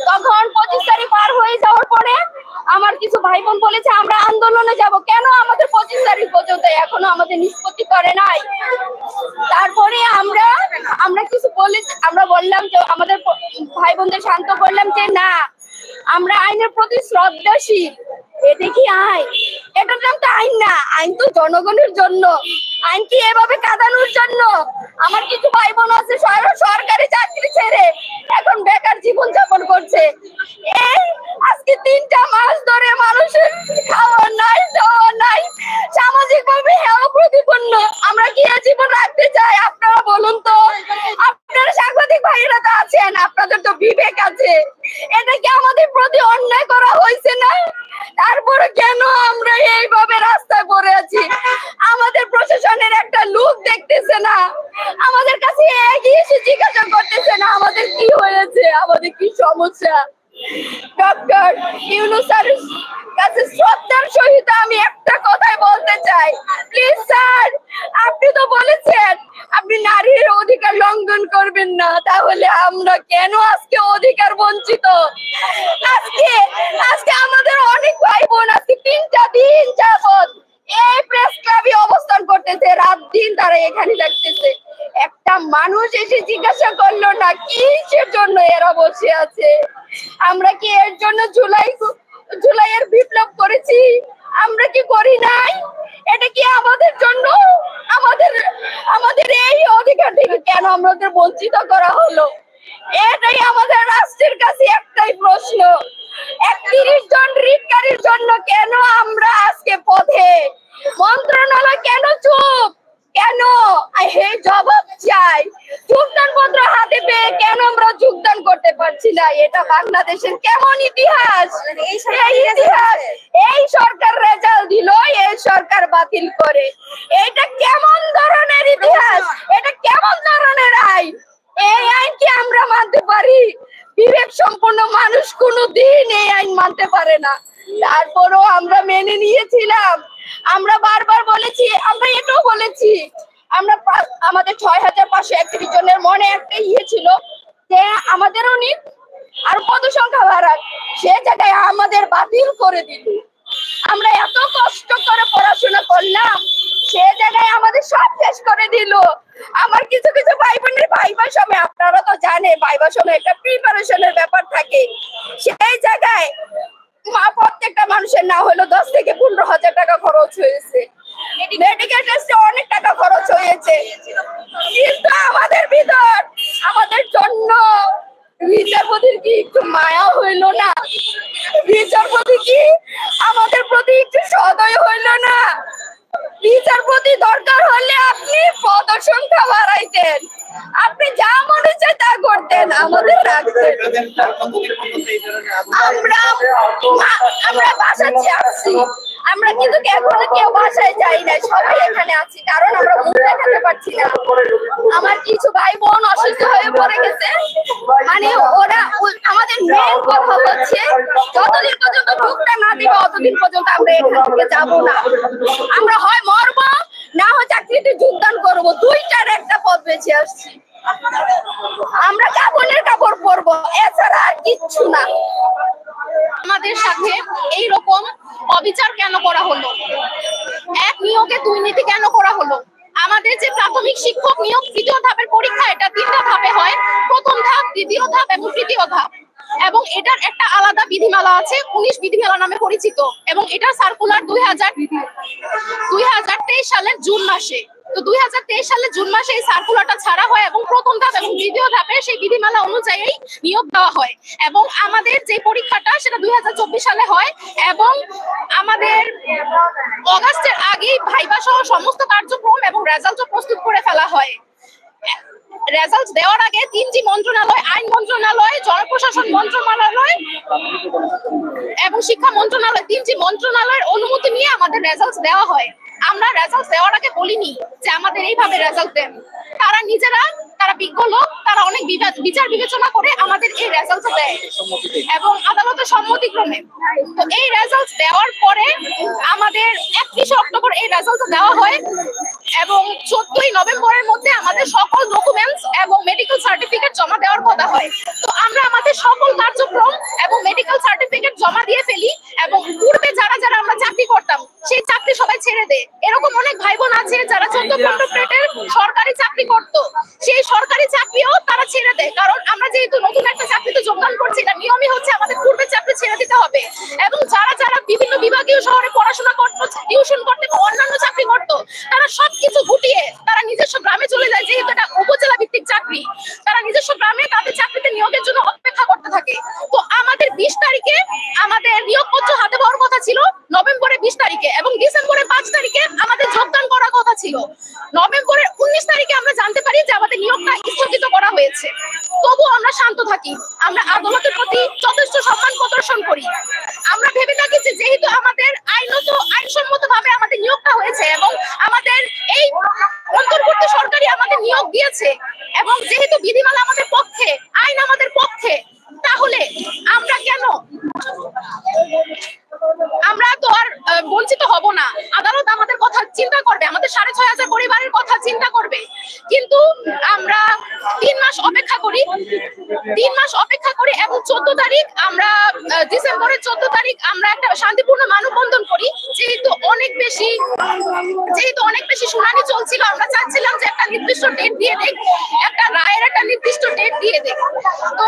তখন 25 তারিখ পার হয়ে যাওয়ার পরে আমার কিছু ভাই বোন বলেছে আমরা আন্দোলনে যাব, কেন আমাদের 25 তারিখ পর্যন্ত এখনো আমাদের নিষ্পত্তি করে নাই। তারপরে আমরা কিছু বলে আমরা বললাম যে আমাদের ভাই বোনদের শান্ত করলাম যে না, আমরা আইনের প্রতি শ্রদ্ধাশীল। এটা কি আইন? এটার নাম তো আইন না, আইন তো জনগণের জন্য। আইন কি এভাবে কাঁদানোর জন্য? আমার কিছু ভাই বোন আছে সরকারি চাকরি ছেড়ে এখন বেকার জীবন যাপন করছে। এই আজকে 3টা মাস ধরে মানুষের খাওয়া নাই, দাওয়া নাই, সামাজিক ভাবে হেয় প্রতিপন্ন। আমরা কি এই জীবন রাখতে চাই? আপনারা বলুন তো। আপনারা সাংবাদিক ভাইয়েরা তো আছেন, আপনাদের তো বিবেক আছে। এটা কি আমাদের প্রতি অন্যায় করা হয়েছে না? তারপরে কেন আমরা এইভাবে রাস্তায় পড়ে আছি? আমাদের প্রশাসনের একটা লোক দেখতেছে না, আমাদের কাছে এগিয়ে এসে জিজ্ঞাসা করতেছে না আমাদের কি হয়েছে, আমাদের কি সমস্যা। ডক্টর ইউনূসের কাছে শ্রদ্ধার সহিত আমি একটা কথাই বলতে চাই, প্লিজ স্যার, আপনি তো বলেছেন আপনি নারীর অধিকার লঙ্ঘন করবেন না, তাহলে আমরা কেন আজকে অধিকার বঞ্চিত? আজকে আমাদের অনেক ভাই বোন আজকে 3টা দিন যাবত এই প্রেস ক্লাবে অবস্থান করতেছে, রাত দিন তারা এখানে থাকতেছে। একটা মানুষ এসে জিজ্ঞাসা করলো না কিসের জন্য এরা বসে আছে? আমরা কি এর জন্য জুলাইয়ের বিপ্লব করেছি? আমরা কি করি নাই? এটা কি আমাদের জন্য? আমাদের এই অধিকার থেকে কেন আমাদের বঞ্চিত করা হলো? এটাই আমাদের রাষ্ট্রের কাছে একটাই প্রশ্ন। 31 জন রিটকারীর জন্য কেন আমরা আজকে পথে? মন্ত্রণালয় কেন চুপ? কেন? জবাব চাই। যোগদান পত্র হাতে পেয়ে কেন আমরা যোগদান করতে পারছি না? এটা বাংলাদেশের কেমন ইতিহাস? এই সরকার রেজাল্ট দিল, এই সরকার বাতিল করে। এটা কেমন ধরনের ইতিহাস? এটা কেমন ধরনের আইন? এই আইন কি আমরা মানতে পারি? বিবেক সম্পন্ন মানুষ কোনোদিন এই আইন মানতে পারে না। তারপরও আমরা মেনে নিয়েছিলাম। আমরা বারবার বলেছি, আমরা এটাও বলেছি, আমাদের 6531 জনের মনে একটা ছিল যে আমাদেরও নিক আর পদসংখ্যা বাড়াক, সে জায়গায় আমাদের বাতিল করে দিল। আমরা এত কষ্ট করে পড়াশোনা করলাম, সে জায়গায় আমাদের সব শেষ করে দিল। আমার কিছু ভাই বোনের ভাইবার সময়, আপনারা তো জানেন ভাইবার সময় একটা প্রিপারেশনের ব্যাপার থাকে, সেই জায়গায় প্রত্যেকটা মানুষের না হলো 10 থেকে 15,000 টাকা খরচ হয়েছে। মেডিকেল টেস্টে অনেক টাকা খরচ হয়েছে। কিন্তু আমাদের জন্য বিচারপতির কি একটু মায়া হইল না? বিচারপতি কি আমাদের প্রতি একটু সদয় হইল না? বিচারপতি দরকার হলে আপনি পদসংখ্যা বাড়াইতেন, আপনি যা মনে চায় তা করতেন, আমাদের রাখতেন। আমরা বাসায় আসছি, আমরা কিন্তু এখনো কেউ বাসায় যাই না, সবাই এখানে আছি, কারণ আমরা মুখ দেখাতে পারছি না। আমার কিছু ভাই বোন অসুস্থ হয়ে পড়ে গেছে। মানে আমাদের মেন কথা হচ্ছে যতদিন পর্যন্ত ঢুকতে না দিবে অতদিন পর্যন্ত আমরা এখান থেকে যাবো না। আমরা হয় মরবো, না হয় চাকরিতে যোগদান করবো, দুইটার একটা পথ বেছে আসছি। আমরা কাপড়ের কাপড় পরবো, এছাড়া আর কিচ্ছু না। আমাদের সাথে এইরকম অবিচার কেন করা হলো? এক নিয়োগে দুর্নীতি কেন করা হলো? আমাদের যে প্রাথমিক শিক্ষক নিয়োগ 3য় ধাপের পরীক্ষা, এটা 3টা ধাপে হয়, প্রথম ধাপ, দ্বিতীয় ধাপ এবং তৃতীয় ধাপ। এবং এটার একটা আলাদা বিধিমালা আছে, 19 বিধিমালা নামে পরিচিত, এবং এটার সার্কুলার 2023 সালের জুন মাসে। তো 2023 সালের জুন মাসে এই সার্কুলারটা ছাড়া হয় এবং প্রথম ধাপ এবং দ্বিতীয় ধাপে সেই বিধিমালা অনুযায়ী নিয়োগ দেওয়া হয়। এবং আমাদের যে পরীক্ষাটা সেটা 2024 সালে হয়, এবং আমাদের অগাস্টের আগেই ভাইবা সহ সমস্ত কার্যক্রম এবং রেজাল্টও প্রস্তুত করে ফেলা হয়। রেজাল্ট দেওয়ার আগে 3টি মন্ত্রণালয়, আইন মন্ত্রণালয়, জনপ্রশাসন মন্ত্রণালয় এবং শিক্ষা মন্ত্রণালয়, 3টি মন্ত্রণালয়ের অনুমতি নিয়ে আমাদের রেজাল্ট দেওয়া হয়। আমরা রেজাল্ট দেওয়ার আগে বলিনি যে আমাদের এইভাবে রেজাল্ট দেন। তারা বিজ্ঞ লোক, তারা অনেক বিচার বিবেচনা করে আমাদের এই রেজাল্ট দেয় এবং আদালতের সম্মতিক্রমে। তো এই রেজাল্ট দেওয়ার পরে আমাদের 31 অক্টোবর এই রেজাল্ট দেওয়া হয় এবং 14 নভেম্বরের মধ্যে আমাদের সকল ডকুমেন্টস এবং মেডিকেল সার্টিফিকেট জমা দেওয়ার কথা হয়। তো আমরা আমাদের সকল কার্য জমা দিয়ে ফেলি এবং পূর্বে যারা যারা আমরা চাকরি করতাম সেই চাকরি সবাই ছেড়ে দেয়। এরকম অনেক ভাই বোন আছে যারা 14-15 গ্রেডের সরকারি চাকরি করতো, সেই সরকারি চাকরিও তারা ছেড়ে দেয়। কারণ আমরা যেহেতু নতুন একটা চাকরিতে যোগদান করছি, না নিয়মই হচ্ছে আমাদের পূর্বের চাকরি ছেড়ে দিতে হবে। এবং যারা যারা বিভিন্ন বিভাগীয় শহরে পড়াশোনা করতো, টিউশন করতে বা অন্যান্য চাকরি করতো, তারা সবকিছু গুটিয়ে তারা নিজস্ব গ্রামে চলে যায়। যেহেতু এটা উপজেলা ভিত্তিক চাকরি, তারা নিজস্ব গ্রামে তাদের চাকরিতে নিয়োগের জন্য অপেক্ষা করতে থাকে। তো আমাদের 20 তারিখে আমাদের নিয়োগপত্র হাতে পাওয়ার কথা ছিল, নভেম্বরের 20 তারিখে, এবং ডিসেম্বরের 5 তারিখে আমাদের যোগদান করার কথা ছিল। নভেম্বরের 19 তারিখে আমরা জানতে পারি যে আমাদের নিয়োগটা স্থগিত করা হয়েছে। তবুও আমরা শান্ত থাকি, আমরা আদালতের প্রতি যথেষ্ট সম্মান প্রদর্শন করি। আমরা ভেবে থাকি যে যেহেতু আমাদের আইনসম্মত ভাবে আমাদের নিয়োগটা হয়েছে এবং আমাদের এই অন্তর্বর্তী সরকারই আমাদের নিয়োগ দিয়েছে, এবং যেহেতু বিধিমালা আমাদের পক্ষে, আইন আমাদের পক্ষে, তাহলে আমরা তো আর বঞ্চিত হব না। আদালত আমাদের কথা চিন্তা করবে, আমাদের 6,500 পরিবারের কথা চিন্তা করবে। কিন্তু আমরা 3 মাস অপেক্ষা করি, 3 মাস অপেক্ষা করি, এবং 14 তারিখ আমরা ডিসেম্বরের 14 তারিখ আমরা একটা শান্তিপূর্ণ মানববন্ধন করি। যেহেতু অনেক বেশি শুনানি চলছিল, আমরা চাচ্ছিলাম যে একটা নির্দিষ্ট ডেট দিয়ে দেখ, একটা রায়ের একটা নির্দিষ্ট ডেট দিয়ে দেখ। তো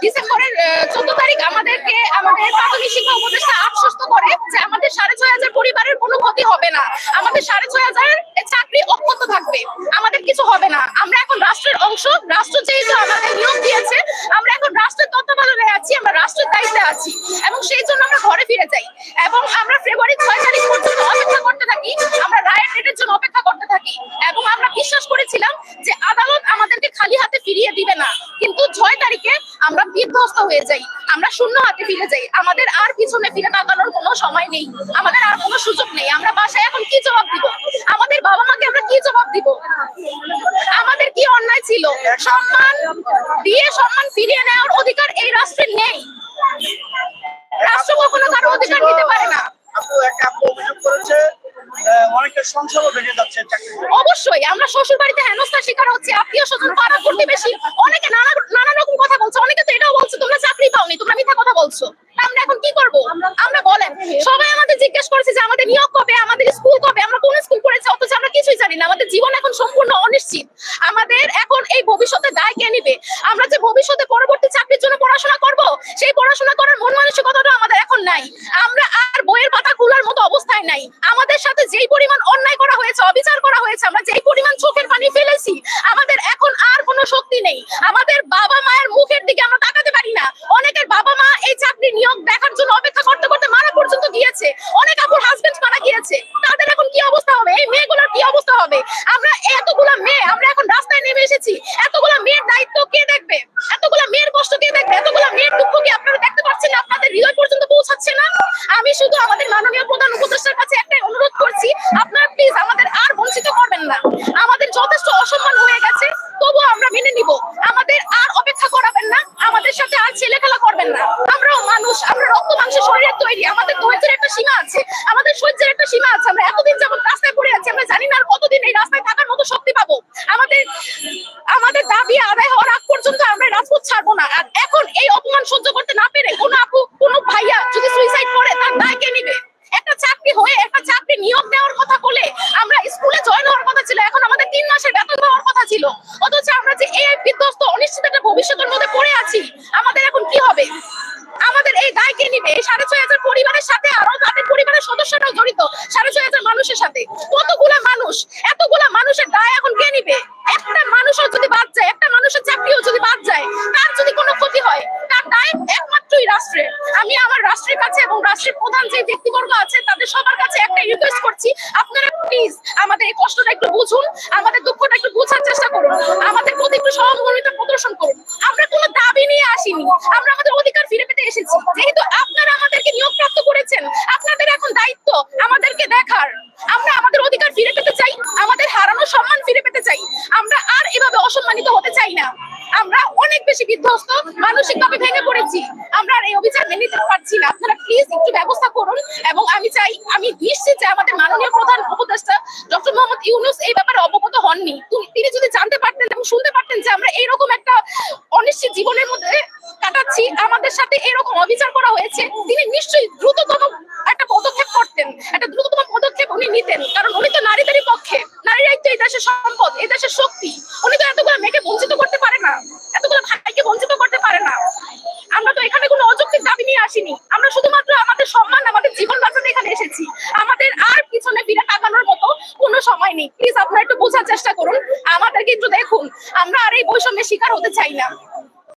ডিসেম্বরের 14 তারিখ আমাদেরকে আমাদের প্রাথমিক শিক্ষা উপদেষ্টা আশ্বস্ত করে যে আমাদের 6,500 পরিবারের কোনো ক্ষতি হবে না, আমাদের 6,500 চাকরি অক্ষত থাকবে, আমাদের কিছু হবে না। আমরা এখন রাষ্ট্রের অংশ, রাষ্ট্র যেহেতু আমাদের নিয়োগ দিয়েছে, আমরা এখন রাষ্ট্রের তত্ত্বাবধানে আছি, আমরা রাষ্ট্রের দায়িত্বে আছি, এবং সেই জন্য আমরা ঘরে ফিরে যাই। এবং আমরা ফেব্রুয়ারি 6 তারিখ পর্যন্ত অপেক্ষা করতে থাকি, আমরা রায়ের ডেটের জন্য অপেক্ষা করতে থাকি, এবং আমরা বিশ্বাস করেছিলাম যে আদালত আমাদেরকে খালি হাতে ফিরিয়ে দিবে না। কিন্তু 6 তারিখে আমরা বিধ্বস্ত হয়ে যাই, আমরা শূন্য হাতে ফিরে যাই। আমাদের আর পিছনে ফিরে তাকানোর কোনো সময় নেই, আমাদের আর কোনো সুযোগ নেই। আমরা বাসায় এখন কি জবাব দিব? আমাদের বাবা মাকে আমরা কি জবাব দিব? আমাদের কি অন্যায় ছিল? সম্মান দিয়ে সম্মান ফিরিয়ে নেওয়ার অধিকার এই রাষ্ট্রের নেই। রাষ্ট্র কখনো কারো অধিকার দিতে পারে না। অভিযোগ করেছে অনেকটা সংসারও ভেঙে যাচ্ছে। অবশ্যই আমরা শ্বশুর বাড়িতে হেনস্থার শিকার হচ্ছে, আত্মীয় স্বজন, পাড়া প্রতিবেশী অনেকে নানা রকম কথা বলছে। অনেকে তো এটাও বলছে তোমরা চাকরি পাওনি, তোমরা মিথ্যা কথা বলছো। আমরা এখন কি করব? আমরা বলেন, সবাই আমাদের জিজ্ঞেস করেছে যে আমাদের নিয়োগ কবে, আমাদের স্কুল কবে, আমরা কোন স্কুল করেছি, অথচ আমরা কিছুই জানি না। আমাদের জীবন এখন সম্পূর্ণ অনিশ্চিত। আমাদের এখন এই ভবিষ্যতে দায় কে নিবে? আমরা যে ভবিষ্যতে পরবর্তী চাকরির জন্য পড়াশোনা করব, সেই পড়াশোনা করার মন মানসিকতাটা আমাদের এখন নাই। আমরা আর বইয়ের পাতা খোলার মতো অবস্থায় নাই। আমাদের সাথে যেই পরিমাণ অন্যায় করা হয়েছে, অবিচার করা হয়েছে, আমরা যেই পরিমাণ চোখের পানি ফেলেছি, আমাদের এখন আর কোনো শক্তি নেই। আমাদের বাবা মায়ের মুখের দিকে আমরা তাকাতে পারি না। অনেকের বাবা মা এই চাকরি নিয়োগ দেখার জন্য অপেক্ষা করতে করতে মারা পর্যন্ত গিয়েছে। অনেক আপুর হাজবেন্ড মারা গিয়েছে। তাদের এখন কি অবস্থা হবে? এই মেয়েগুলোর কি অবস্থা হবে? আমরা এতগুলা মেয়ে, আমরা এখন রাস্তায় নেমে এসেছি। এতগুলা মেয়ের দায়িত্ব কে দেখবে? এতগুলা মেয়ের কষ্ট কে দেখবে? এতগুলা মেয়ের দুঃখ কি আপনারা দেখতে পাচ্ছেন না? আপনাদের হৃদয় পর্যন্ত পৌঁছাচ্ছে না? আমি শুধু আমাদের মাননীয় প্রধান উপদেষ্টার কাছে একটাই অনুরোধ করছি, আপনারা প্লিজ আমাদের আর বঞ্চিত করবেন না। আমাদের যথেষ্ট অসম্মান হয়ে গেছে, তবুও আমরা মেনে নিব। আমাদের আর অপেক্ষা করাবেন না, আমাদের সাথে আর ছেলে খেলা করবেন না। আমরাও মানুষ, আমরা রক্ত মাংসের শরীরের তৈরি। আমাদের ধৈর্যের একটা সীমা আছে, আমাদের সহ্যের একটা সীমা আছে। আমরা এতদিন যাবত রাস্তায় পড়ে আছি, আমরা জানি না আর কতদিন এই রাস্তায় থাকার মতো শক্তি পাবো। আমাদের দাবি আদায় হওয়ার আগ পর্যন্ত আমরা রাজপথ ছাড়বো না। আর এখন এই অপমান সহ্য করতে না পেরে কোনো আপু, কোনো ভাইয়া যদি সুইসাইড করে, তার দায় কে নিবে? একটা চাকরি হয়ে একটা চাকরি নিয়োগ দেওয়ার কথা বলে আমরা স্কুলে জয়েন হওয়ার কথা ছিল, এখন আমাদের 3 মাসের বেতন পাওয়ার কথা ছিল, অথচ আমরা যে এই বিধ্বস্ত অনিশ্চিত একটা ভবিষ্যতের মধ্যে পড়ে আছি, আমাদের এখন কি হবে? আমাদের এই দায় কে নিবে? এই 6,500 পরিবারের সাথে আরো তাদের পরিবারের সদস্যরাও জড়িত, 6,500 মানুষের সাথে। কতগুলা মানুষ, এতগুলা মানুষের দায় এখন কে নিবে? একটা মানুষও যদি বাদ যায়, একটা মানুষের চাকরিও যদি বাদ যায়, তার যদি কোনো ক্ষতি হয়, তার দায় একমাত্রই রাষ্ট্রের। আমি আমার রাষ্ট্রের কাছে এবং রাষ্ট্রের প্রধান যে ব্যক্তিবর্গ আছে তাদের সবার কাছে একটা রিকোয়েস্ট করছি, আপনারা প্লিজ আমাদের এই কষ্টটা একটু বুঝুন, আমাদের দুঃখটা একটু বোঝার চেষ্টা করুন, আমাদের প্রতি একটু সহমর্মিতা প্রদর্শন করুন। আমরা কোনো দাবি নিয়ে আসিনি, আমরা আমাদের অধিকার ফিরে পেতে এসেছি। যেহেতু আপনারা আমাদেরকে নিয়োগপ্রাপ্ত করেছেন, আপনাদের এখন দায়িত্ব আমাদেরকে দেখার। আমরা আমাদের অধিকার ফিরে পেতে চাই, আমাদের হারানো সম্মান ফিরে পেতে চাই। আমরা আর এভাবে অসম্মানিত হতে চাই না। আমরা অনেক বেশি বিধ্বস্ত, মানসিকভাবে ভেঙে পড়েছি। আমরা আর এই অভিযান মেনে নিতে পারছি না। আপনারা প্লিজ একটু ব্যবস্থা করুন। এবং আমি নিশ্চিত যে আমাদের মাননীয় প্রধান উপদেষ্টা ডক্টর মোহাম্মদ ইউনূস এই ব্যাপারে অবগত হননি। তিনি যদি জানতে পারতেন এবং শুনতে পারতেন যে আমরা এইরকম একটা অনিশ্চিত জীবনের মধ্যে কাটাচ্ছি, দেখছি আমাদের সাথে এরকম অবিচার করা হয়েছে, তিনি নিশ্চয়ই দ্রুততম একটা পদক্ষেপ করতেন, একটা দ্রুততম পদক্ষেপ উনি নিতেন, কারণ উনি তো নারীদেরই পক্ষে। নারীরাই তো এই দেশের সম্পদ, এই দেশের শক্তি। উনি তো এতগুলো মেয়েকে বঞ্চিত করতে পারে না, এতগুলো ভাইকে বঞ্চিত করতে পারে না। আমরা তো এখানে কোনো অযৌক্তিক দাবি নিয়ে আসিনি, আমরা শুধুমাত্র আমাদের সম্মান, আমাদের জীবন বাঁচাতে এখানে এসেছি। আমাদের আর পিছনে ফিরে তাকানোর মতো কোনো সময় নেই। প্লিজ আপনারা একটু বোঝার চেষ্টা করুন, আমাদেরকে একটু দেখুন, আমরা আর এই বৈষম্যের শিকার হতে চাই না।